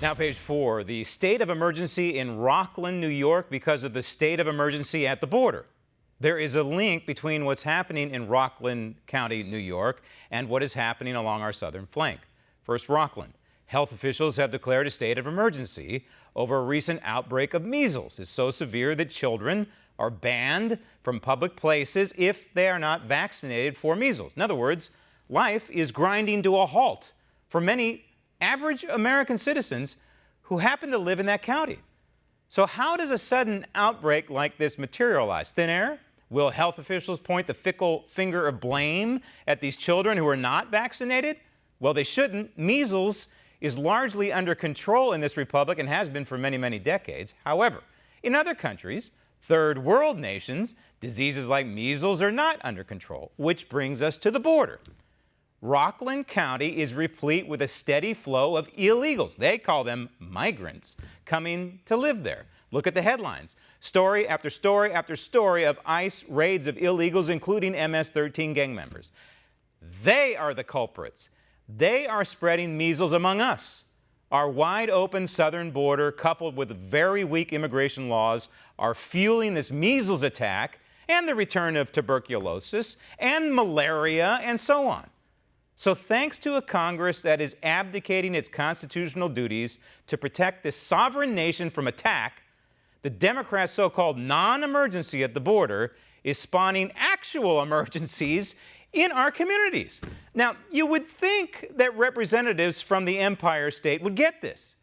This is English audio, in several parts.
Now, page 4, the state of emergency in Rockland, New York, because of the state of emergency at the border. There is a link between what's happening in Rockland County, New York, and what is happening along our southern flank. First, Rockland. Health officials have declared a state of emergency over a recent outbreak of measles. It's so severe that children are banned from public places if they are not vaccinated for measles. In other words, life is grinding to a halt for many average American citizens who happen to live in that county. So how does a sudden outbreak like this materialize? Thin air? Will health officials point the fickle finger of blame at these children who are not vaccinated? Well, they shouldn't. Measles is largely under control in this republic and has been for many, many decades. However, in other countries, third world nations, diseases like measles are not under control, which brings us to the border. Rockland County is replete with a steady flow of illegals. They call them migrants coming to live there. Look at the headlines. Story after story after story of ICE raids of illegals, including MS-13 gang members. They are the culprits. They are spreading measles among us. Our wide open southern border, coupled with very weak immigration laws, are fueling this measles attack and the return of tuberculosis and malaria and so on. So thanks to a Congress that is abdicating its constitutional duties to protect this sovereign nation from attack, the Democrats' so-called non-emergency at the border is spawning actual emergencies in our communities. Now, you would think that representatives from the Empire State would get this.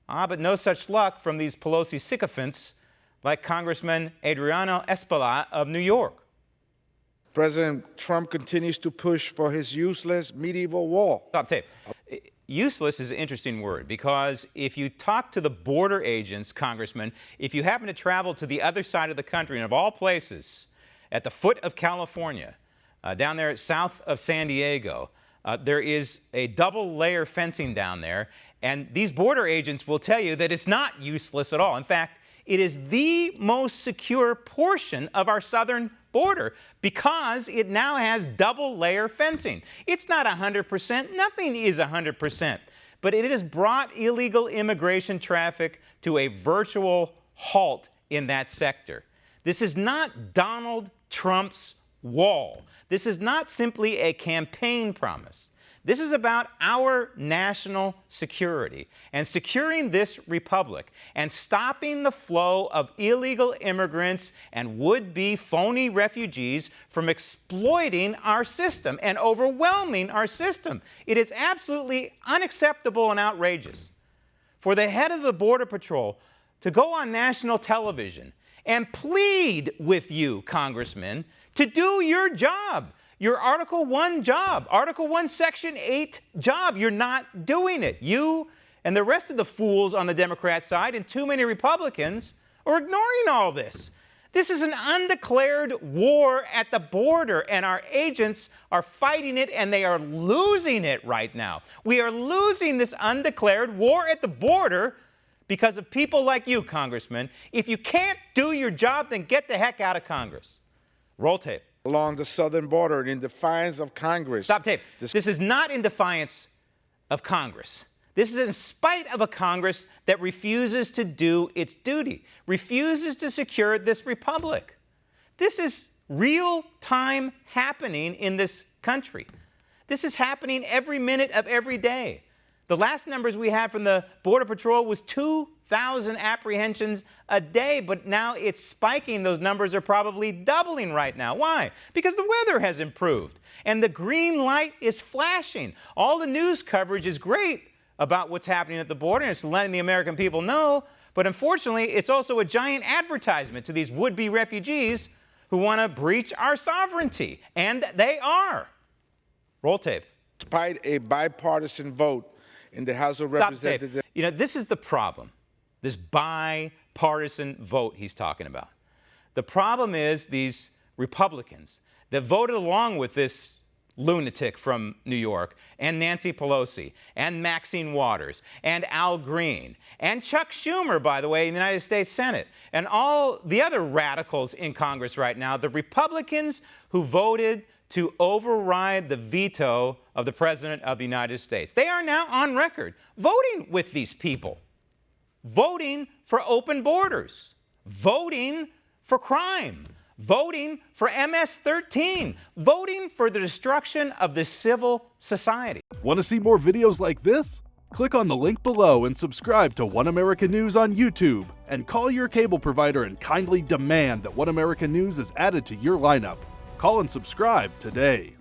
But no such luck from these Pelosi sycophants like Congressman Adriano Espaillat of New York. President Trump continues to push for his useless medieval wall. Stop tape. Useless is an interesting word because if you talk to the border agents, Congressman, if you happen to travel to the other side of the country, and of all places, at the foot of California, down there south of San Diego, there is a double-layer fencing down there, and these border agents will tell you that it's not useless at all. In fact, it is the most secure portion of our southern border because it now has double-layer fencing. It's not 100%. Nothing is 100%. But it has brought illegal immigration traffic to a virtual halt in that sector. This is not Donald Trump's wall. This is not simply a campaign promise. This is about our national security and securing this republic and stopping the flow of illegal immigrants and would-be phony refugees from exploiting our system and overwhelming our system. It is absolutely unacceptable and outrageous for the head of the Border Patrol to go on national television and plead with you, Congressman, to do your job. Your Article 1 job, Article 1, Section 8 job. You're not doing it. You and the rest of the fools on the Democrat side and too many Republicans are ignoring all this. This is an undeclared war at the border, and our agents are fighting it, and they are losing it right now. We are losing this undeclared war at the border because of people like you, Congressman. If you can't do your job, then get the heck out of Congress. Roll tape. Along the southern border in defiance of Congress. Stop tape. This is not in defiance of Congress. This is in spite of a Congress that refuses to do its duty, refuses to secure this republic. This is real-time happening in this country. This is happening every minute of every day. The last numbers we had from the Border Patrol was 2,000 apprehensions a day, but now it's spiking. Those numbers are probably doubling right now. Why? Because the weather has improved and the green light is flashing. All the news coverage is great about what's happening at the border, and it's letting the American people know, but unfortunately, it's also a giant advertisement to these would-be refugees who want to breach our sovereignty, and they are. Roll tape. Despite a bipartisan vote in the House of Representatives. You know, this is the problem, this bipartisan vote he's talking about. The problem is these Republicans that voted along with this lunatic from New York and Nancy Pelosi and Maxine Waters and Al Green and Chuck Schumer, by the way, in the United States Senate, and all the other radicals in Congress right now, the Republicans who voted to override the veto of the President of the United States. They are now on record voting with these people, voting for open borders, voting for crime, voting for MS-13, voting for the destruction of the civil society. Want to see more videos like this? Click on the link below and subscribe to One America News on YouTube, and call your cable provider and kindly demand that One America News is added to your lineup. Call and subscribe today.